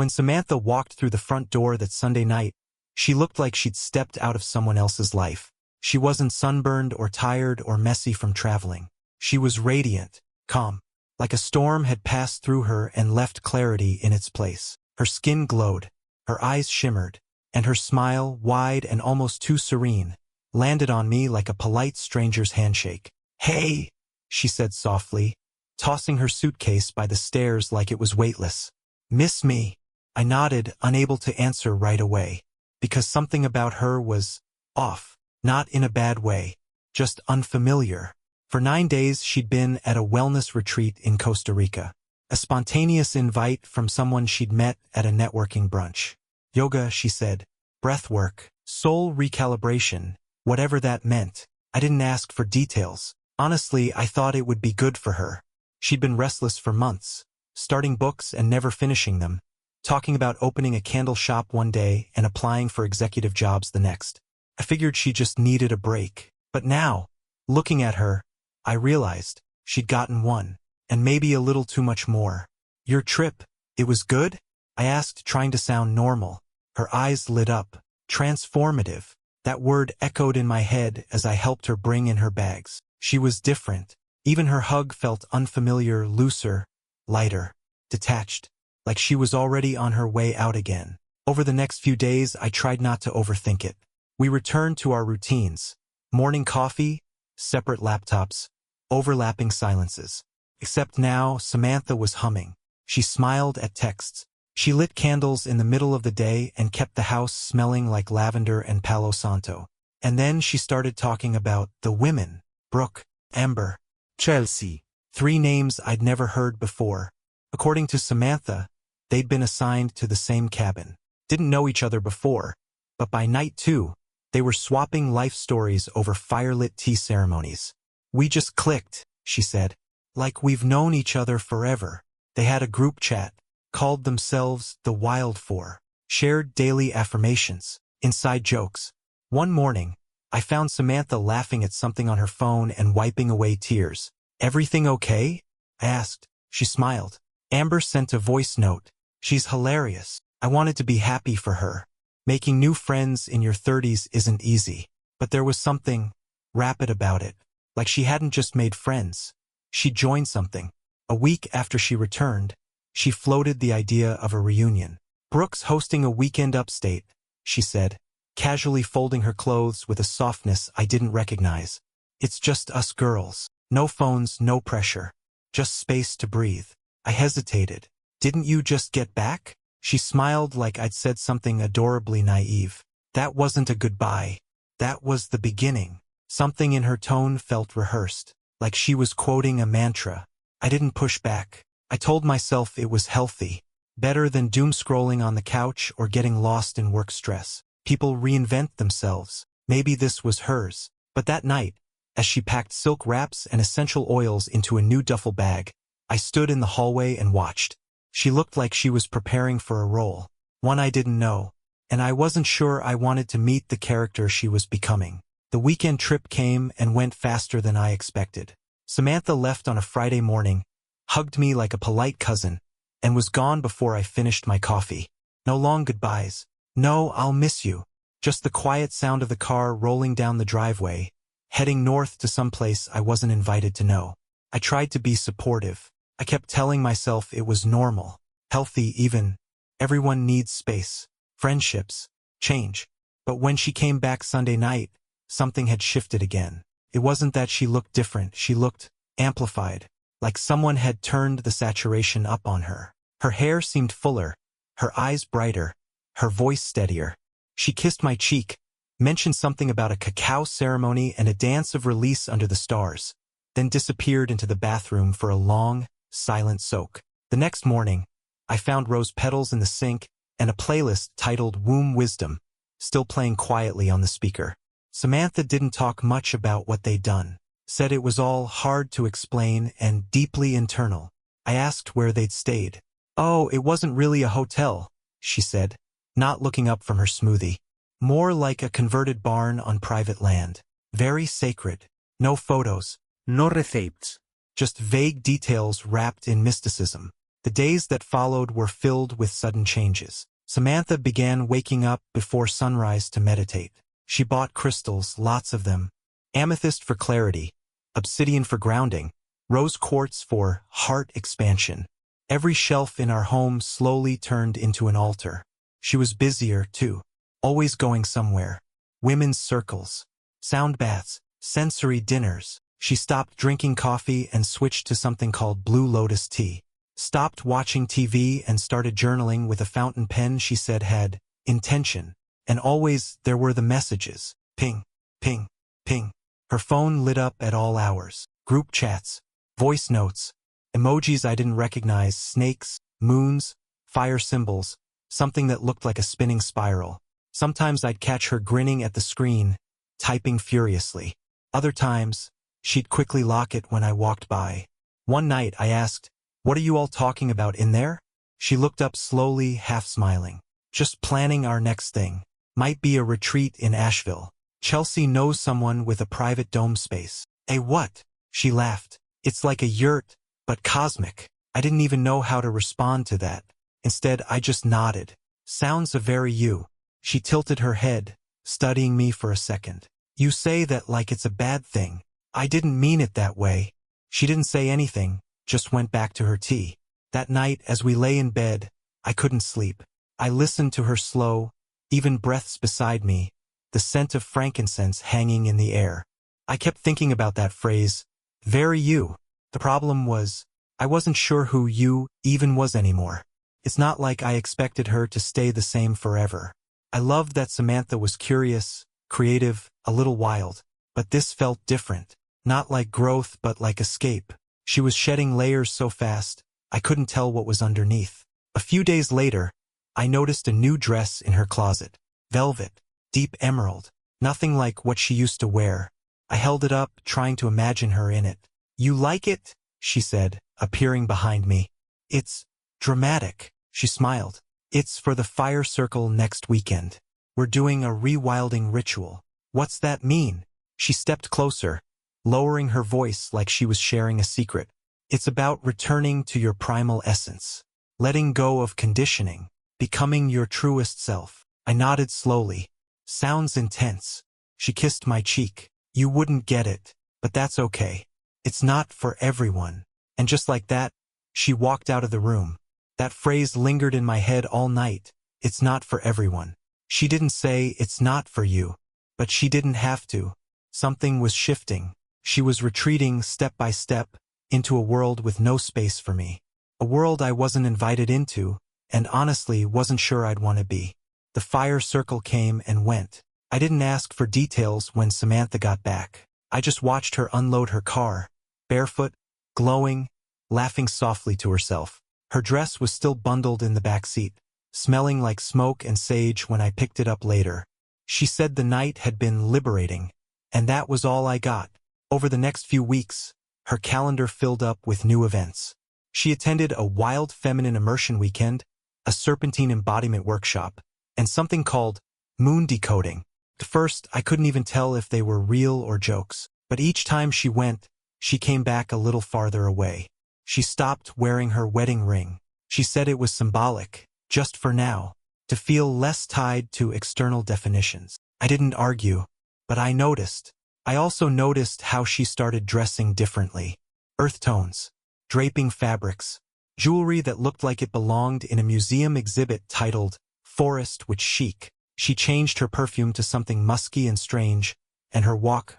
When Samantha walked through the front door that Sunday night, she looked like she'd stepped out of someone else's life. She wasn't sunburned or tired or messy from traveling. She was radiant, calm, like a storm had passed through her and left clarity in its place. Her skin glowed, her eyes shimmered, and her smile, wide and almost too serene, landed on me like a polite stranger's handshake. "Hey," she said softly, tossing her suitcase by the stairs like it was weightless. "Miss me?" I nodded, unable to answer right away, because something about her was off, not in a bad way, just unfamiliar. For 9 days she'd been at a wellness retreat in Costa Rica, a spontaneous invite from someone she'd met at a networking brunch. Yoga, she said, breath work, soul recalibration, whatever that meant. I didn't ask for details. Honestly, I thought it would be good for her. She'd been restless for months, starting books and never finishing them, talking about opening a candle shop one day and applying for executive jobs the next. I figured she just needed a break. But now, looking at her, I realized she'd gotten one, and maybe a little too much more. "Your trip, it was good?" I asked, trying to sound normal. Her eyes lit up. Transformative. That word echoed in my head as I helped her bring in her bags. She was different. Even her hug felt unfamiliar, looser, lighter, detached, like she was already on her way out again. Over the next few days, I tried not to overthink it. We returned to our routines. Morning coffee, separate laptops, overlapping silences. Except now, Samantha was humming. She smiled at texts. She lit candles in the middle of the day and kept the house smelling like lavender and Palo Santo. And then she started talking about the women. Brooke, Amber, Chelsea. 3 names I'd never heard before. According to Samantha, they'd been assigned to the same cabin. Didn't know each other before, but by night 2, they were swapping life stories over firelit tea ceremonies. "We just clicked," she said. "Like we've known each other forever." They had a group chat, called themselves the Wild Four, shared daily affirmations, inside jokes. One morning, I found Samantha laughing at something on her phone and wiping away tears. "Everything okay?" I asked. She smiled. Amber sent a voice note. "She's hilarious." I wanted to be happy for her. Making new friends in your 30s isn't easy. But there was something rapid about it. Like she hadn't just made friends. She joined something. A week after she returned, she floated the idea of a reunion. "Brooke's hosting a weekend upstate," she said, casually folding her clothes with a softness I didn't recognize. "It's just us girls. No phones, no pressure. Just space to breathe." I hesitated. "Didn't you just get back?" She smiled like I'd said something adorably naive. That wasn't a goodbye. That was the beginning. Something in her tone felt rehearsed, like she was quoting a mantra. I didn't push back. I told myself it was healthy. Better than doom-scrolling on the couch or getting lost in work stress. People reinvent themselves. Maybe this was hers. But that night, as she packed silk wraps and essential oils into a new duffel bag, I stood in the hallway and watched. She looked like she was preparing for a role, one I didn't know, and I wasn't sure I wanted to meet the character she was becoming. The weekend trip came and went faster than I expected. Samantha left on a Friday morning, hugged me like a polite cousin, and was gone before I finished my coffee. No long goodbyes. No, "I'll miss you." Just the quiet sound of the car rolling down the driveway, heading north to someplace I wasn't invited to know. I tried to be supportive. I kept telling myself it was normal, healthy even. Everyone needs space, friendships, change. But when she came back Sunday night, something had shifted again. It wasn't that she looked different, she looked amplified, like someone had turned the saturation up on her. Her hair seemed fuller, her eyes brighter, her voice steadier. She kissed my cheek, mentioned something about a cacao ceremony and a dance of release under the stars, then disappeared into the bathroom for a long, silent soak. The next morning, I found rose petals in the sink and a playlist titled Womb Wisdom, still playing quietly on the speaker. Samantha didn't talk much about what they'd done, said it was all hard to explain and deeply internal. I asked where they'd stayed. "Oh, it wasn't really a hotel," she said, not looking up from her smoothie. "More like a converted barn on private land. Very sacred. No photos. No receipts. Just vague details wrapped in mysticism. The days that followed were filled with sudden changes. Samantha began waking up before sunrise to meditate. She bought crystals, lots of them. Amethyst for clarity, obsidian for grounding, rose quartz for heart expansion. Every shelf in our home slowly turned into an altar. She was busier, too. Always going somewhere. Women's circles, sound baths, sensory dinners. She stopped drinking coffee and switched to something called Blue Lotus tea. Stopped watching TV and started journaling with a fountain pen she said had intention. And always there were the messages. Ping, ping, ping. Her phone lit up at all hours. Group chats, voice notes, emojis I didn't recognize, snakes, moons, fire symbols, something that looked like a spinning spiral. Sometimes I'd catch her grinning at the screen, typing furiously. Other times, she'd quickly lock it when I walked by. One night I asked, "What are you all talking about in there?" She looked up slowly, half smiling. "Just planning our next thing. Might be a retreat in Asheville. Chelsea knows someone with a private dome space." "A what?" She laughed. "It's like a yurt, but cosmic." I didn't even know how to respond to that. Instead, I just nodded. "Sounds a very you." She tilted her head, studying me for a second. "You say that like it's a bad thing." "I didn't mean it that way." She didn't say anything, just went back to her tea. That night, as we lay in bed, I couldn't sleep. I listened to her slow, even breaths beside me, the scent of frankincense hanging in the air. I kept thinking about that phrase, very you. The problem was, I wasn't sure who you even was anymore. It's not like I expected her to stay the same forever. I loved that Samantha was curious, creative, a little wild. But this felt different. Not like growth, but like escape. She was shedding layers so fast, I couldn't tell what was underneath. A few days later, I noticed a new dress in her closet. Velvet, deep emerald, nothing like what she used to wear. I held it up, trying to imagine her in it. "You like it?" she said, appearing behind me. "It's dramatic," she smiled. "It's for the fire circle next weekend. We're doing a rewilding ritual." "What's that mean?" She stepped closer, lowering her voice like she was sharing a secret. "It's about returning to your primal essence, letting go of conditioning, becoming your truest self." I nodded slowly. "Sounds intense." She kissed my cheek. "You wouldn't get it, but that's okay. It's not for everyone." And just like that, she walked out of the room. That phrase lingered in my head all night. It's not for everyone. She didn't say it's not for you, but she didn't have to. Something was shifting. She was retreating step by step into a world with no space for me. A world I wasn't invited into, and honestly wasn't sure I'd want to be. The fire circle came and went. I didn't ask for details when Samantha got back. I just watched her unload her car, barefoot, glowing, laughing softly to herself. Her dress was still bundled in the back seat, smelling like smoke and sage when I picked it up later. She said the night had been liberating, and that was all I got. Over the next few weeks, her calendar filled up with new events. She attended a wild feminine immersion weekend, a serpentine embodiment workshop, and something called moon decoding. At first, I couldn't even tell if they were real or jokes, but each time she went, she came back a little farther away. She stopped wearing her wedding ring. She said it was symbolic, just for now, to feel less tied to external definitions. I didn't argue, but I noticed. I also noticed how she started dressing differently. Earth tones, draping fabrics, jewelry that looked like it belonged in a museum exhibit titled Forest with Chic. She changed her perfume to something musky and strange, and her walk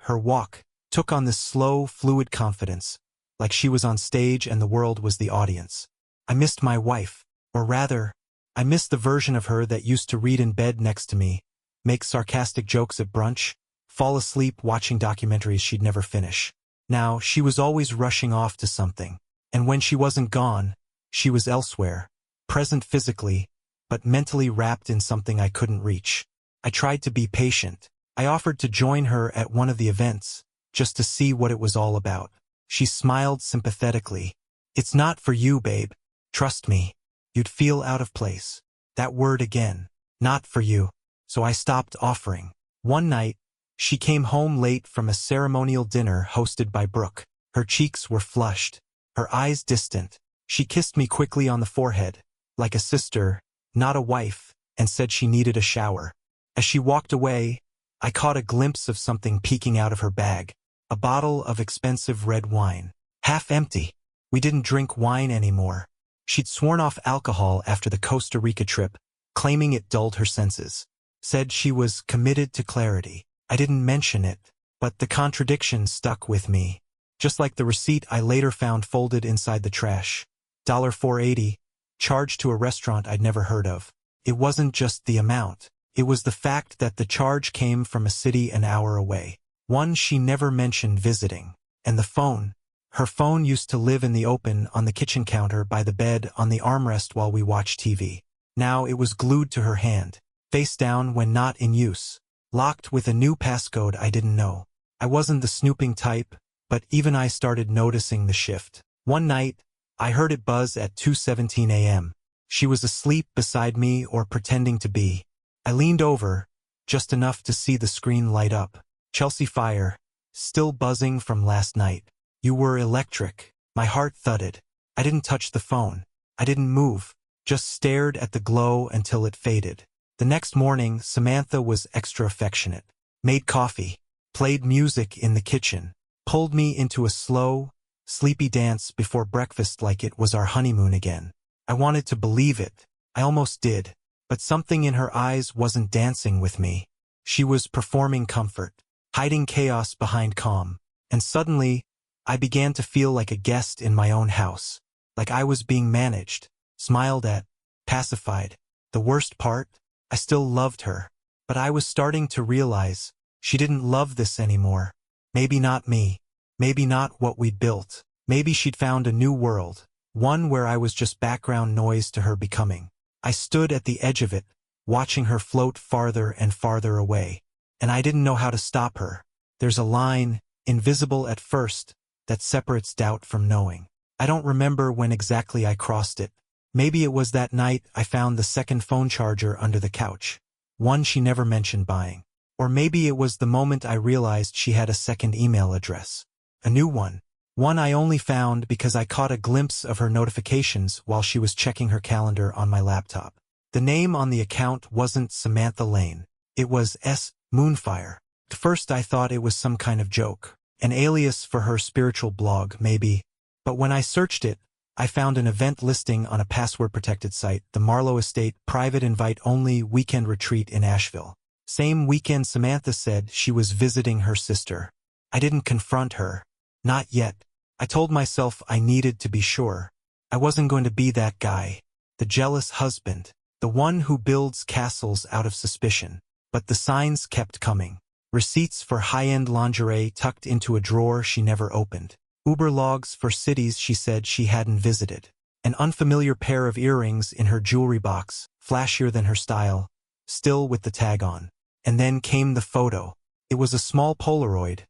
took on this slow, fluid confidence, like she was on stage and the world was the audience. I missed my wife, or rather, I missed the version of her that used to read in bed next to me, make sarcastic jokes at brunch, fall asleep watching documentaries she'd never finish. Now, she was always rushing off to something, and when she wasn't gone, she was elsewhere, present physically, but mentally wrapped in something I couldn't reach. I tried to be patient. I offered to join her at one of the events, just to see what it was all about. She smiled sympathetically. "It's not for you, babe. Trust me. You'd feel out of place." That word again. Not for you. So I stopped offering. One night, she came home late from a ceremonial dinner hosted by Brooke. Her cheeks were flushed, her eyes distant. She kissed me quickly on the forehead, like a sister, not a wife, and said she needed a shower. As she walked away, I caught a glimpse of something peeking out of her bag, a bottle of expensive red wine. Half empty. We didn't drink wine anymore. She'd sworn off alcohol after the Costa Rica trip, claiming it dulled her senses. Said she was committed to clarity. I didn't mention it, but the contradiction stuck with me. Just like the receipt I later found folded inside the trash. $4.80, charged to a restaurant I'd never heard of. It wasn't just the amount. It was the fact that the charge came from a city an hour away. One she never mentioned visiting. And the phone. Her phone used to live in the open on the kitchen counter by the bed on the armrest while we watched TV. Now it was glued to her hand, face down when not in use, locked with a new passcode I didn't know. I wasn't the snooping type, but even I started noticing the shift. One night, I heard it buzz at 2:17 a.m. She was asleep beside me or pretending to be. I leaned over, just enough to see the screen light up. Chelsea Fire, still buzzing from last night. You were electric. My heart thudded. I didn't touch the phone. I didn't move, just stared at the glow until it faded. The next morning, Samantha was extra affectionate. Made coffee, played music in the kitchen, pulled me into a slow, sleepy dance before breakfast like it was our honeymoon again. I wanted to believe it. I almost did. But something in her eyes wasn't dancing with me. She was performing comfort, hiding chaos behind calm. And suddenly, I began to feel like a guest in my own house, like I was being managed, smiled at, pacified. The worst part? I still loved her, but I was starting to realize she didn't love this anymore. Maybe not me. Maybe not what we'd built. Maybe she'd found a new world, one where I was just background noise to her becoming. I stood at the edge of it, watching her float farther and farther away, and I didn't know how to stop her. There's a line, invisible at first, that separates doubt from knowing. I don't remember when exactly I crossed it. Maybe it was that night I found the second phone charger under the couch, one she never mentioned buying. Or maybe it was the moment I realized she had a second email address. A new one. One I only found because I caught a glimpse of her notifications while she was checking her calendar on my laptop. The name on the account wasn't Samantha Lane. It was S. Moonfire. At first I thought it was some kind of joke. An alias for her spiritual blog, maybe. But when I searched it, I found an event listing on a password-protected site, the Marlowe Estate Private Invite-Only Weekend Retreat in Asheville. Same weekend Samantha said she was visiting her sister. I didn't confront her. Not yet. I told myself I needed to be sure. I wasn't going to be that guy. The jealous husband. The one who builds castles out of suspicion. But the signs kept coming. Receipts for high-end lingerie tucked into a drawer she never opened. Uber logs for cities she said she hadn't visited. An unfamiliar pair of earrings in her jewelry box, flashier than her style, still with the tag on. And then came the photo. It was a small Polaroid,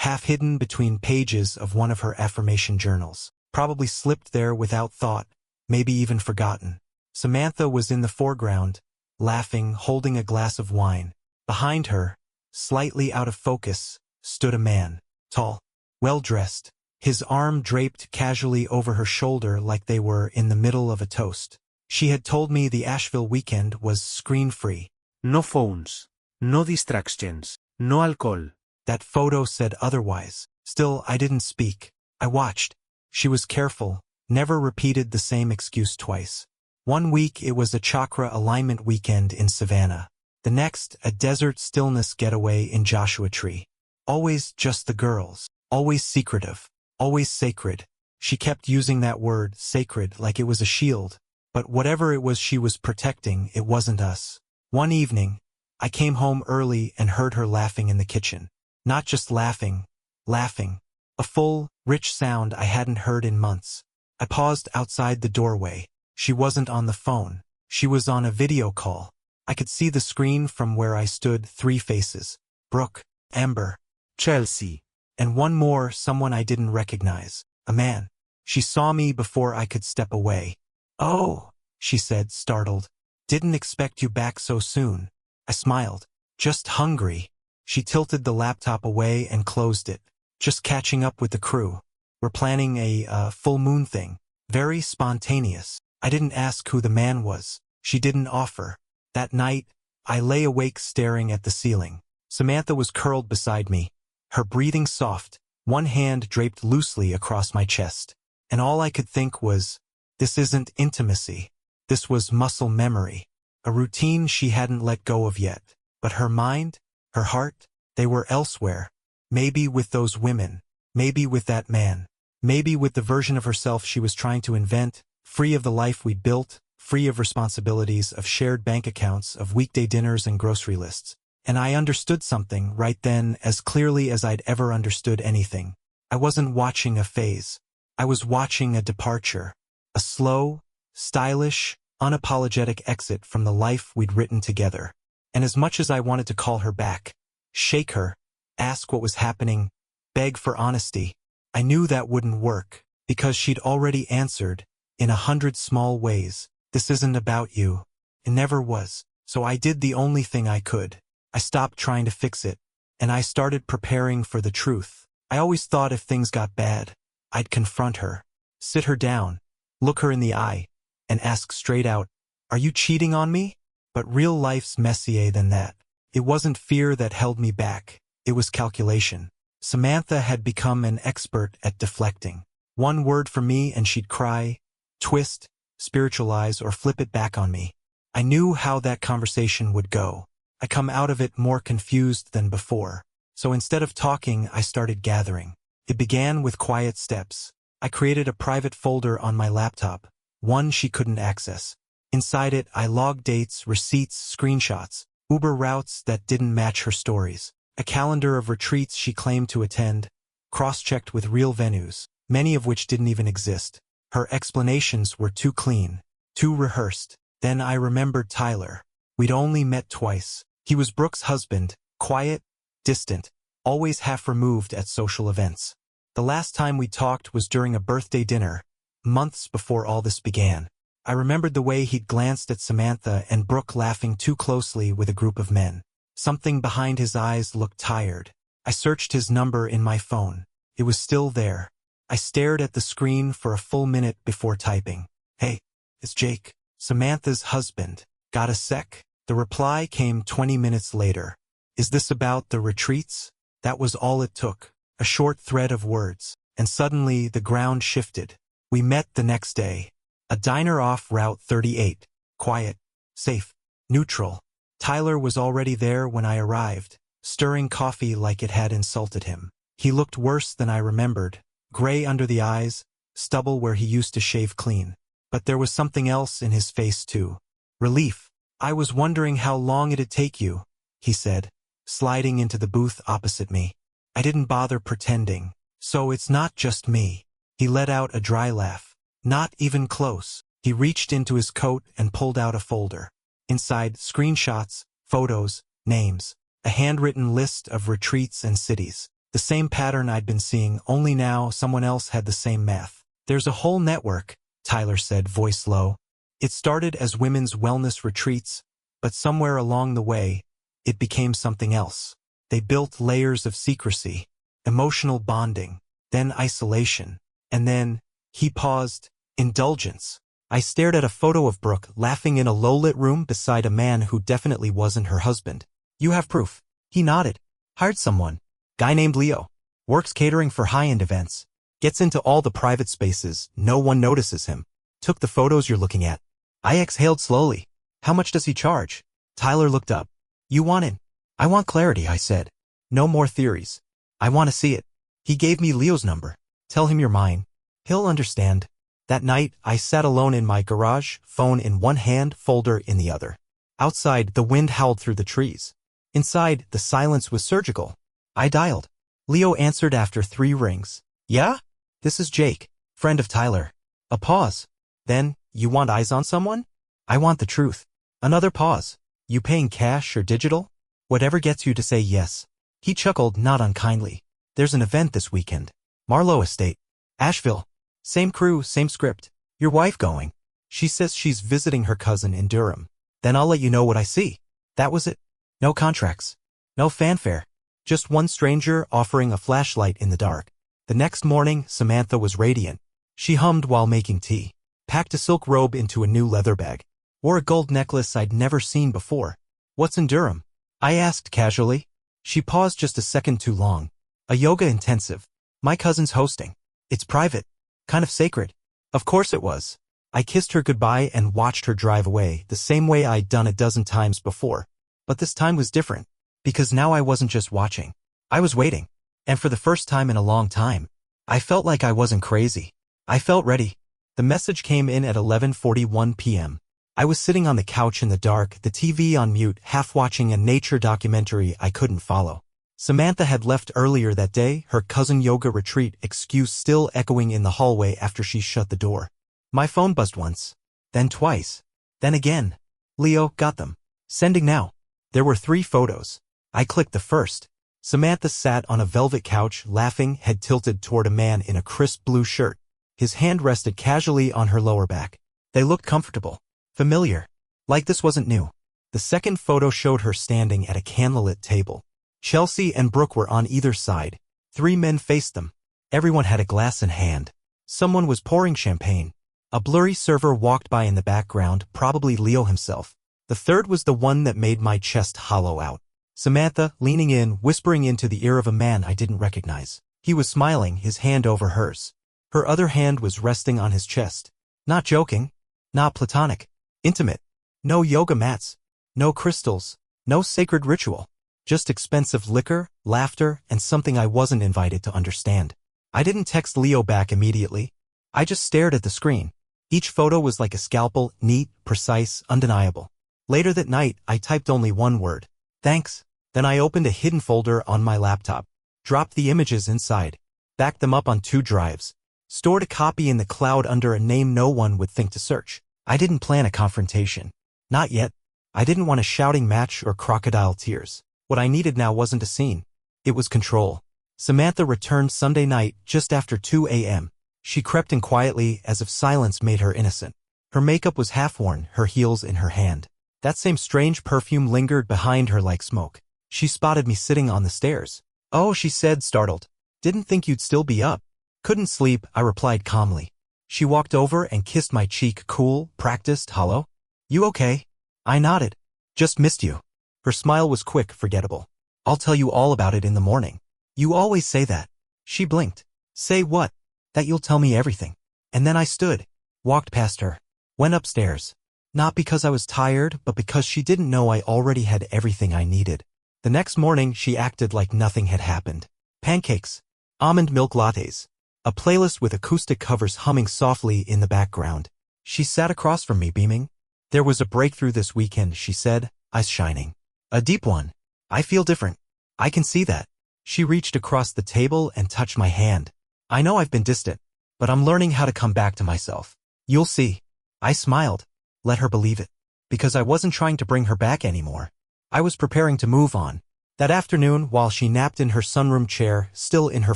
half hidden between pages of one of her affirmation journals. Probably slipped there without thought, maybe even forgotten. Samantha was in the foreground, laughing, holding a glass of wine. Behind her, slightly out of focus, stood a man, tall, well-dressed, his arm draped casually over her shoulder like they were in the middle of a toast. She had told me the Asheville weekend was screen-free. No phones, no distractions, no alcohol. That photo said otherwise. Still, I didn't speak. I watched. She was careful, never repeated the same excuse twice. One week it was a chakra alignment weekend in Savannah. The next, a desert stillness getaway in Joshua Tree. Always just the girls. Always secretive. Always sacred. She kept using that word, sacred, like it was a shield. But whatever it was she was protecting, it wasn't us. One evening, I came home early and heard her laughing in the kitchen. Not just laughing, laughing. A full, rich sound I hadn't heard in months. I paused outside the doorway. She wasn't on the phone. She was on a video call. I could see the screen from where I stood, 3 faces. Brooke, Amber, Chelsea. and one more, someone I didn't recognize. A man. She saw me before I could step away. "Oh," she said, startled. "Didn't expect you back so soon." I smiled. "Just hungry." She tilted the laptop away and closed it. "Just catching up with the crew. We're planning a full moon thing. Very spontaneous. I didn't ask who the man was. She didn't offer. That night, I lay awake staring at the ceiling. Samantha was curled beside me, her breathing soft, one hand draped loosely across my chest. And all I could think was, this isn't intimacy. This was muscle memory. A routine she hadn't let go of yet. But her mind, her heart, they were elsewhere. Maybe with those women. Maybe with that man. Maybe with the version of herself she was trying to invent, free of the life we'd built, free of responsibilities, of shared bank accounts, of weekday dinners and grocery lists. And I understood something right then as clearly as I'd ever understood anything. I wasn't watching a phase. I was watching a departure. A slow, stylish, unapologetic exit from the life we'd written together. And as much as I wanted to call her back, shake her, ask what was happening, beg for honesty, I knew that wouldn't work, because she'd already answered, in 100 small ways, this isn't about you. It never was. So I did the only thing I could. I stopped trying to fix it, and I started preparing for the truth. I always thought if things got bad, I'd confront her, sit her down, look her in the eye, and ask straight out, are you cheating on me? But real life's messier than that. It wasn't fear that held me back. It was calculation. Samantha had become an expert at deflecting. One word from me and she'd cry, twist, spiritualize, or flip it back on me. I knew how that conversation would go. I come out of it more confused than before. So instead of talking, I started gathering. It began with quiet steps. I created a private folder on my laptop, one she couldn't access. Inside it, I logged dates, receipts, screenshots, Uber routes that didn't match her stories, a calendar of retreats she claimed to attend, cross-checked with real venues, many of which didn't even exist. Her explanations were too clean, too rehearsed. Then I remembered Tyler. We'd only met twice. He was Brooke's husband, quiet, distant, always half removed at social events. The last time we talked was during a birthday dinner, months before all this began. I remembered the way he'd glanced at Samantha and Brooke laughing too closely with a group of men. Something behind his eyes looked tired. I searched his number in my phone. It was still there. I stared at the screen for a full minute before typing. Hey, it's Jake, Samantha's husband. Got a sec? The reply came 20 minutes later. Is this about the retreats? That was all it took. A short thread of words. And suddenly the ground shifted. We met the next day. A diner off Route 38. Quiet, safe, neutral. Tyler was already there when I arrived, stirring coffee like it had insulted him. He looked worse than I remembered, gray under the eyes, stubble where he used to shave clean. But there was something else in his face too. Relief. I was wondering how long it'd take you, he said, sliding into the booth opposite me. I didn't bother pretending. So it's not just me. He let out a dry laugh. Not even close. He reached into his coat and pulled out a folder. Inside, screenshots, photos, names, a handwritten list of retreats and cities. The same pattern I'd been seeing, only now someone else had the same math. There's a whole network, Tyler said, voice low. It started as women's wellness retreats, but somewhere along the way, it became something else. They built layers of secrecy, emotional bonding, then isolation, and then, he paused, indulgence. I stared at a photo of Brooke laughing in a low-lit room beside a man who definitely wasn't her husband. You have proof. He nodded. Hired someone. Guy named Leo. Works catering for high-end events. Gets into all the private spaces. No one notices him. Took the photos you're looking at. I exhaled slowly. How much does he charge? Tyler looked up. You want in? I want clarity, I said. No more theories. I want to see it. He gave me Leo's number. Tell him you're mine. He'll understand. That night, I sat alone in my garage, phone in one hand, folder in the other. Outside, the wind howled through the trees. Inside, the silence was surgical. I dialed. Leo answered after 3 rings. Yeah? This is Jake, friend of Tyler. A pause. Then, you want eyes on someone? I want the truth. Another pause. You paying cash or digital? Whatever gets you to say yes. He chuckled, not unkindly. There's an event this weekend. Marlowe Estate. Asheville. Same crew, same script. Your wife going? She says she's visiting her cousin in Durham. Then I'll let you know what I see. That was it. No contracts. No fanfare. Just one stranger offering a flashlight in the dark. The next morning, Samantha was radiant. She hummed while making tea, packed a silk robe into a new leather bag, wore a gold necklace I'd never seen before. What's in Durham? I asked casually. She paused just a second too long. A yoga intensive. My cousin's hosting. It's private. Kind of sacred. Of course it was. I kissed her goodbye and watched her drive away, the same way I'd done a dozen times before. But this time was different, because now I wasn't just watching. I was waiting. And for the first time in a long time, I felt like I wasn't crazy. I felt ready. The message came in at 11:41 p.m. I was sitting on the couch in the dark, the TV on mute, half watching a nature documentary I couldn't follow. Samantha had left earlier that day, her cousin yoga retreat excuse still echoing in the hallway after she shut the door. My phone buzzed once, then twice, then again. Leo, got them. Sending now. There were 3 photos. I clicked the first. Samantha sat on a velvet couch, laughing, head tilted toward a man in a crisp blue shirt. His hand rested casually on her lower back. They looked comfortable. Familiar. Like this wasn't new. The second photo showed her standing at a candlelit table. Chelsea and Brooke were on either side. 3 men faced them. Everyone had a glass in hand. Someone was pouring champagne. A blurry server walked by in the background, probably Leo himself. The third was the one that made my chest hollow out. Samantha, leaning in, whispering into the ear of a man I didn't recognize. He was smiling, his hand over hers. Her other hand was resting on his chest. Not joking. Not platonic. Intimate. No yoga mats. No crystals. No sacred ritual. Just expensive liquor, laughter, and something I wasn't invited to understand. I didn't text Leo back immediately. I just stared at the screen. Each photo was like a scalpel, neat, precise, undeniable. Later that night, I typed only one word. Thanks. Then I opened a hidden folder on my laptop. Dropped the images inside. Backed them up on 2 drives. Stored a copy in the cloud under a name no one would think to search. I didn't plan a confrontation. Not yet. I didn't want a shouting match or crocodile tears. What I needed now wasn't a scene. It was control. Samantha returned Sunday night, just after 2 a.m. She crept in quietly, as if silence made her innocent. Her makeup was half-worn, her heels in her hand. That same strange perfume lingered behind her like smoke. She spotted me sitting on the stairs. "Oh," she said, startled. "Didn't think you'd still be up." "Couldn't sleep," I replied calmly. She walked over and kissed my cheek, cool, practiced, hollow. "You okay?" I nodded. "Just missed you." Her smile was quick, forgettable. "I'll tell you all about it in the morning." "You always say that." She blinked. "Say what?" "That you'll tell me everything." And then I stood, walked past her, went upstairs. Not because I was tired, but because she didn't know I already had everything I needed. The next morning, she acted like nothing had happened. Pancakes. Almond milk lattes. A playlist with acoustic covers humming softly in the background. She sat across from me, beaming. "There was a breakthrough this weekend," she said, eyes shining. "A deep one. I feel different. I can see that." She reached across the table and touched my hand. "I know I've been distant, but I'm learning how to come back to myself. You'll see." I smiled. Let her believe it. Because I wasn't trying to bring her back anymore. I was preparing to move on. That afternoon, while she napped in her sunroom chair, still in her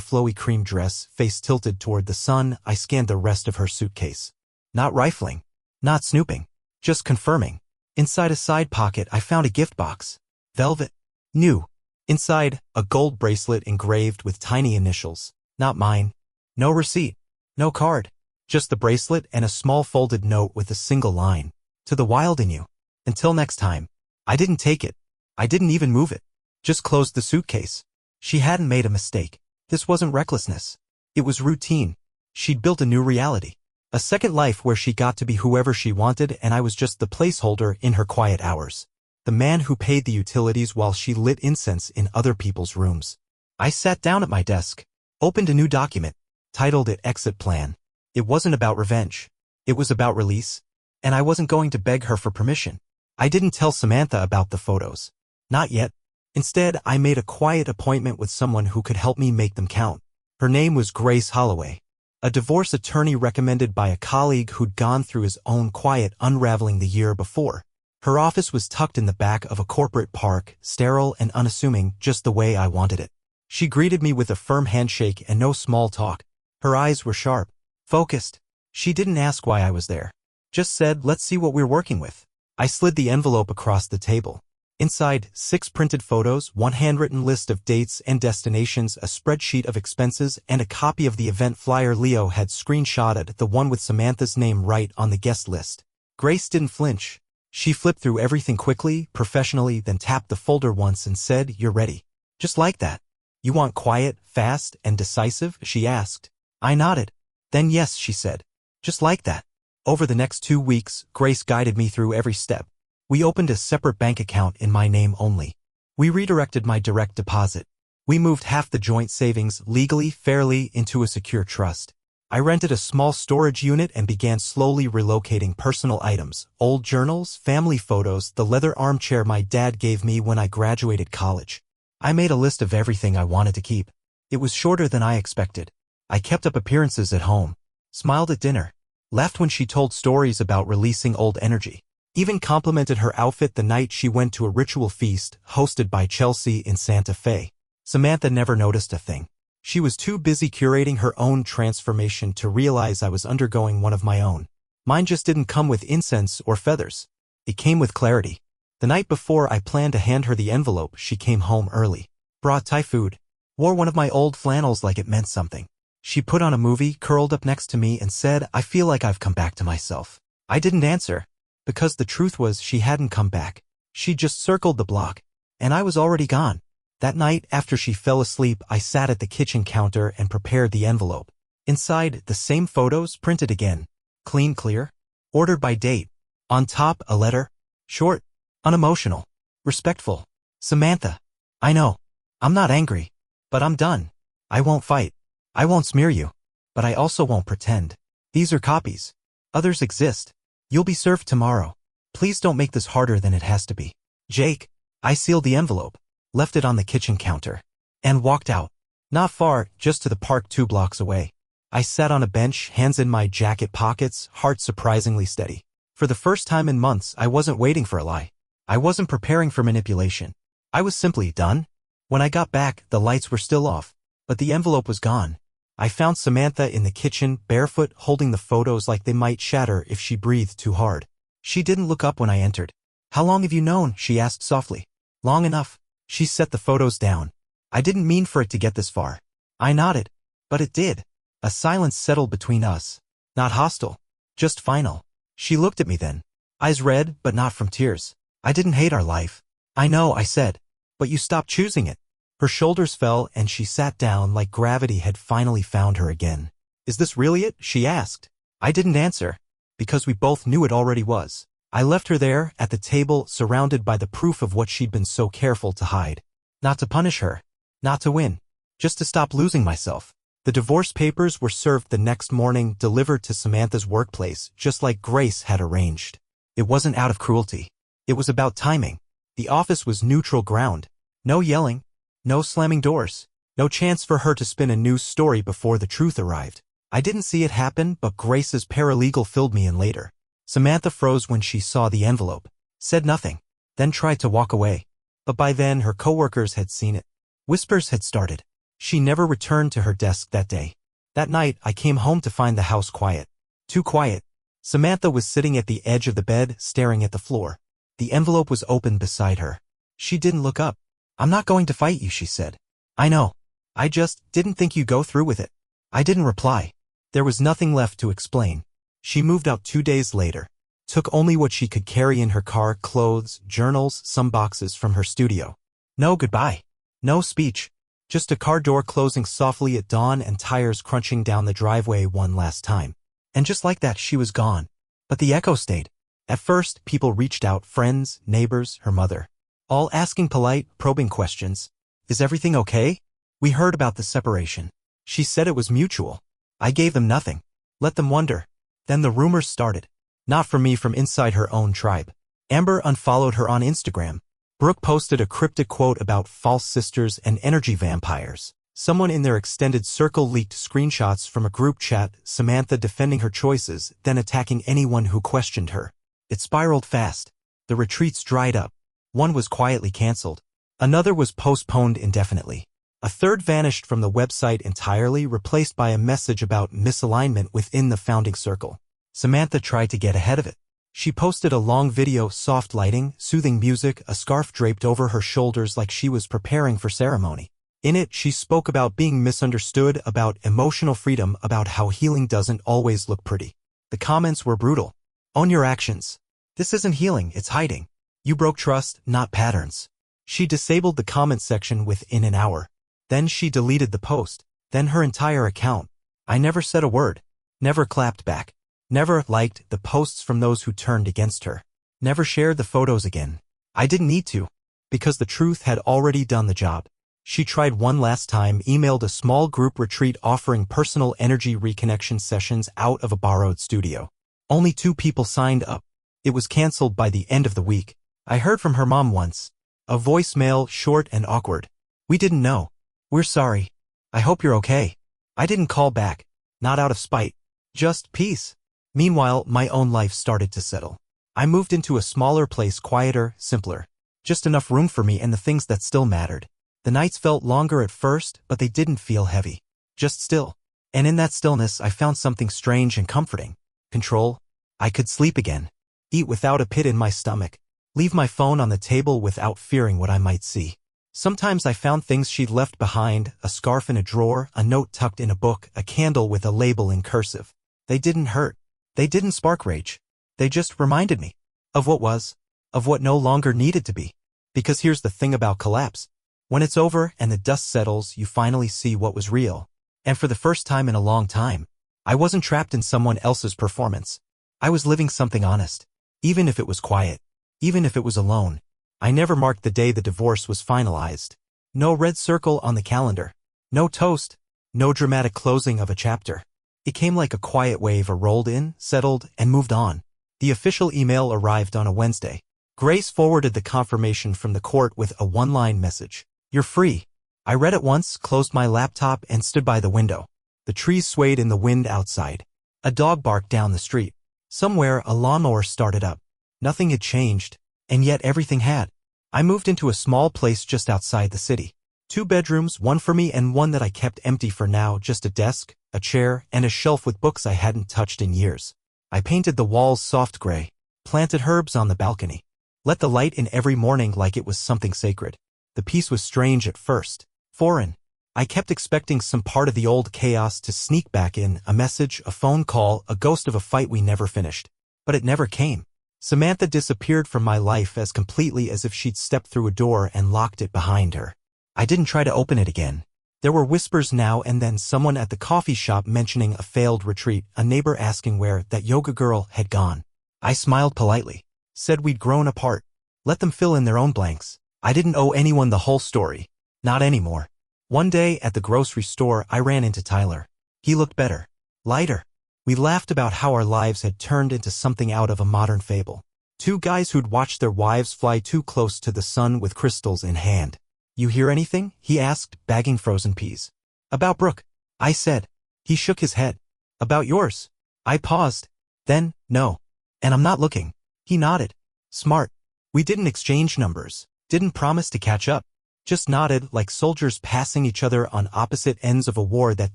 flowy cream dress, face tilted toward the sun, I scanned the rest of her suitcase. Not rifling. Not snooping. Just confirming. Inside a side pocket, I found a gift box. Velvet. New. Inside, a gold bracelet engraved with tiny initials. Not mine. No receipt. No card. Just the bracelet and a small folded note with a single line. "To the wild in you. Until next time." I didn't take it. I didn't even move it. Just closed the suitcase. She hadn't made a mistake. This wasn't recklessness. It was routine. She'd built a new reality. A second life where she got to be whoever she wanted, and I was just the placeholder in her quiet hours. The man who paid the utilities while she lit incense in other people's rooms. I sat down at my desk, opened a new document, titled it Exit Plan. It wasn't about revenge. It was about release. And I wasn't going to beg her for permission. I didn't tell Samantha about the photos. Not yet. Instead, I made a quiet appointment with someone who could help me make them count. Her name was Grace Holloway, a divorce attorney recommended by a colleague who'd gone through his own quiet unraveling the year before. Her office was tucked in the back of a corporate park, sterile and unassuming, just the way I wanted it. She greeted me with a firm handshake and no small talk. Her eyes were sharp, focused. She didn't ask why I was there. Just said, "Let's see what we're working with." I slid the envelope across the table. Inside, 6 printed photos, 1 handwritten list of dates and destinations, a spreadsheet of expenses, and a copy of the event flyer Leo had screenshotted, the one with Samantha's name right on the guest list. Grace didn't flinch. She flipped through everything quickly, professionally, then tapped the folder once and said, "You're ready." Just like that. "You want quiet, fast, and decisive?" she asked. I nodded. "Then yes," she said. "Just like that." Over the next 2 weeks, Grace guided me through every step. We opened a separate bank account in my name only. We redirected my direct deposit. We moved half the joint savings legally, fairly, into a secure trust. I rented a small storage unit and began slowly relocating personal items, old journals, family photos, the leather armchair my dad gave me when I graduated college. I made a list of everything I wanted to keep. It was shorter than I expected. I kept up appearances at home, smiled at dinner, laughed when she told stories about releasing old energy. Even complimented her outfit the night she went to a ritual feast hosted by Chelsea in Santa Fe. Samantha never noticed a thing. She was too busy curating her own transformation to realize I was undergoing one of my own. Mine just didn't come with incense or feathers. It came with clarity. The night before I planned to hand her the envelope, she came home early. Brought Thai food. Wore one of my old flannels like it meant something. She put on a movie, curled up next to me, and said, "I feel like I've come back to myself." I didn't answer, because the truth was she hadn't come back. She just circled the block, and I was already gone. That night, after she fell asleep, I sat at the kitchen counter and prepared the envelope. Inside, the same photos printed again. Clean, clear. Ordered by date. On top, a letter. Short. Unemotional. Respectful. "Samantha. I know. I'm not angry. But I'm done. I won't fight. I won't smear you. But I also won't pretend. These are copies. Others exist. You'll be served tomorrow. Please don't make this harder than it has to be. Jake." I sealed the envelope, left it on the kitchen counter, and walked out. Not far, just to the park 2 blocks away. I sat on a bench, hands in my jacket pockets, heart surprisingly steady. For the first time in months, I wasn't waiting for a lie. I wasn't preparing for manipulation. I was simply done. When I got back, the lights were still off, but the envelope was gone. I found Samantha in the kitchen, barefoot, holding the photos like they might shatter if she breathed too hard. She didn't look up when I entered. "How long have you known?" she asked softly. "Long enough." She set the photos down. "I didn't mean for it to get this far." I nodded. But it did. A silence settled between us. Not hostile. Just final. She looked at me then. Eyes red, but not from tears. "I didn't hate our life." "I know," I said. "But you stopped choosing it." Her shoulders fell and she sat down like gravity had finally found her again. "Is this really it?" she asked. I didn't answer, because we both knew it already was. I left her there, at the table, surrounded by the proof of what she'd been so careful to hide. Not to punish her. Not to win. Just to stop losing myself. The divorce papers were served the next morning, delivered to Samantha's workplace, just like Grace had arranged. It wasn't out of cruelty. It was about timing. The office was neutral ground. No yelling. No slamming doors. No chance for her to spin a news story before the truth arrived. I didn't see it happen, but Grace's paralegal filled me in later. Samantha froze when she saw the envelope. Said nothing. Then tried to walk away. But by then her coworkers had seen it. Whispers had started. She never returned to her desk that day. That night, I came home to find the house quiet. Too quiet. Samantha was sitting at the edge of the bed, staring at the floor. The envelope was open beside her. She didn't look up. "I'm not going to fight you," she said. "I know. I just didn't think you'd go through with it." I didn't reply. There was nothing left to explain. She moved out 2 days later. Took only what she could carry in her car, clothes, journals, some boxes from her studio. No goodbye. No speech. Just a car door closing softly at dawn and tires crunching down the driveway one last time. And just like that, she was gone. But the echo stayed. At first, people reached out, friends, neighbors, her mother. All asking polite, probing questions. "Is everything okay?" We heard about the separation. She said it was mutual. I gave them nothing. Let them wonder. Then the rumors started. Not from me, from inside her own tribe. Amber unfollowed her on Instagram. Brooke posted a cryptic quote about false sisters and energy vampires. Someone in their extended circle leaked screenshots from a group chat, Samantha defending her choices, then attacking anyone who questioned her. It spiraled fast. The retreats dried up. One was quietly canceled. Another was postponed indefinitely. A third vanished from the website entirely, replaced by a message about misalignment within the founding circle. Samantha tried to get ahead of it. She posted a long video, soft lighting, soothing music, a scarf draped over her shoulders like she was preparing for ceremony. In it, she spoke about being misunderstood, about emotional freedom, about how healing doesn't always look pretty. The comments were brutal. Own your actions. This isn't healing, it's hiding. You broke trust, not patterns. She disabled the comment section within an hour. Then she deleted the post, then her entire account. I never said a word. Never clapped back. Never liked the posts from those who turned against her. Never shared the photos again. I didn't need to, because the truth had already done the job. She tried one last time, emailed a small group retreat offering personal energy reconnection sessions out of a borrowed studio. Only 2 people signed up. It was canceled by the end of the week. I heard from her mom once. A voicemail, short and awkward. We didn't know. We're sorry. I hope you're okay. I didn't call back. Not out of spite. Just peace. Meanwhile, my own life started to settle. I moved into a smaller place, quieter, simpler. Just enough room for me and the things that still mattered. The nights felt longer at first, but they didn't feel heavy. Just still. And in that stillness, I found something strange and comforting. Control. I could sleep again. Eat without a pit in my stomach. Leave my phone on the table without fearing what I might see. Sometimes I found things she'd left behind, a scarf in a drawer, a note tucked in a book, a candle with a label in cursive. They didn't hurt. They didn't spark rage. They just reminded me of what was, of what no longer needed to be. Because here's the thing about collapse. When it's over and the dust settles, you finally see what was real. And for the first time in a long time, I wasn't trapped in someone else's performance. I was living something honest. Even if it was quiet. Even if it was alone. I never marked the day the divorce was finalized. No red circle on the calendar. No toast. No dramatic closing of a chapter. It came like a quiet wave, rolled in, settled, and moved on. The official email arrived on a Wednesday. Grace forwarded the confirmation from the court with a one-line message. You're free. I read it once, closed my laptop, and stood by the window. The trees swayed in the wind outside. A dog barked down the street. Somewhere, a lawnmower started up. Nothing had changed, and yet everything had. I moved into a small place just outside the city. 2 bedrooms, one for me and one that I kept empty for now, just a desk, a chair, and a shelf with books I hadn't touched in years. I painted the walls soft gray, planted herbs on the balcony, let the light in every morning like it was something sacred. The peace was strange at first, foreign. I kept expecting some part of the old chaos to sneak back in, a message, a phone call, a ghost of a fight we never finished. But it never came. Samantha disappeared from my life as completely as if she'd stepped through a door and locked it behind her. I didn't try to open it again. There were whispers now and then, someone at the coffee shop mentioning a failed retreat, a neighbor asking where that yoga girl had gone. I smiled politely, said we'd grown apart. Let them fill in their own blanks. I didn't owe anyone the whole story. Not anymore. One day at the grocery store, I ran into Tyler. He looked better. Lighter. We laughed about how our lives had turned into something out of a modern fable. 2 guys who'd watched their wives fly too close to the sun with crystals in hand. You hear anything? He asked, bagging frozen peas. About Brooke, I said. He shook his head. About yours? I paused. Then, no. And I'm not looking. He nodded. Smart. We didn't exchange numbers. Didn't promise to catch up. Just nodded like soldiers passing each other on opposite ends of a war that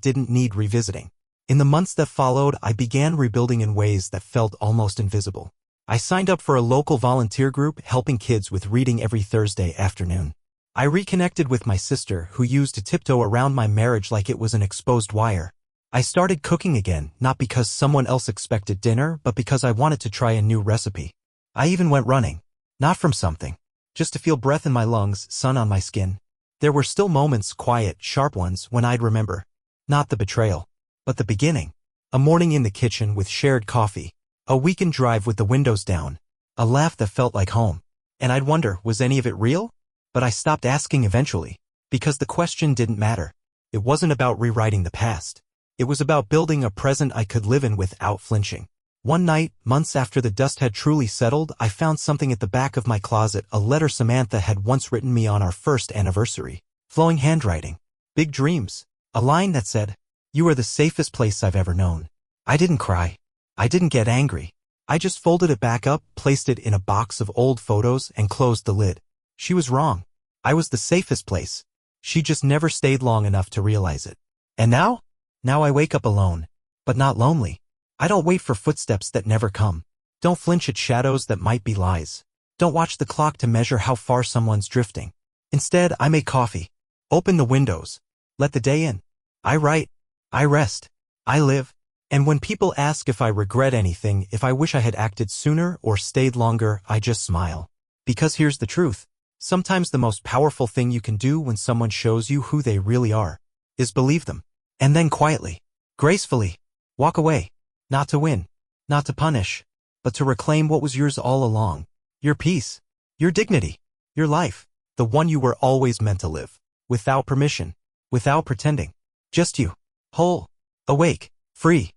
didn't need revisiting. In the months that followed, I began rebuilding in ways that felt almost invisible. I signed up for a local volunteer group helping kids with reading every Thursday afternoon. I reconnected with my sister, who used to tiptoe around my marriage like it was an exposed wire. I started cooking again, not because someone else expected dinner, but because I wanted to try a new recipe. I even went running. Not from something. Just to feel breath in my lungs, sun on my skin. There were still moments, quiet, sharp ones, when I'd remember. Not the betrayal, but the beginning. A morning in the kitchen with shared coffee. A weekend drive with the windows down. A laugh that felt like home. And I'd wonder, was any of it real? But I stopped asking eventually. Because the question didn't matter. It wasn't about rewriting the past. It was about building a present I could live in without flinching. One night, months after the dust had truly settled, I found something at the back of my closet, a letter Samantha had once written me on our first anniversary. Flowing handwriting. Big dreams. A line that said, "You are the safest place I've ever known." I didn't cry. I didn't get angry. I just folded it back up, placed it in a box of old photos, and closed the lid. She was wrong. I was the safest place. She just never stayed long enough to realize it. And now? Now I wake up alone. But not lonely. I don't wait for footsteps that never come. Don't flinch at shadows that might be lies. Don't watch the clock to measure how far someone's drifting. Instead, I make coffee. Open the windows. Let the day in. I write. I rest. I live. And when people ask if I regret anything, if I wish I had acted sooner or stayed longer, I just smile. Because here's the truth. Sometimes the most powerful thing you can do when someone shows you who they really are is believe them. And then quietly, gracefully, walk away. Not to win, not to punish, but to reclaim what was yours all along. Your peace, your dignity, your life, the one you were always meant to live. Without permission, without pretending. Just you. Whole, awake, free.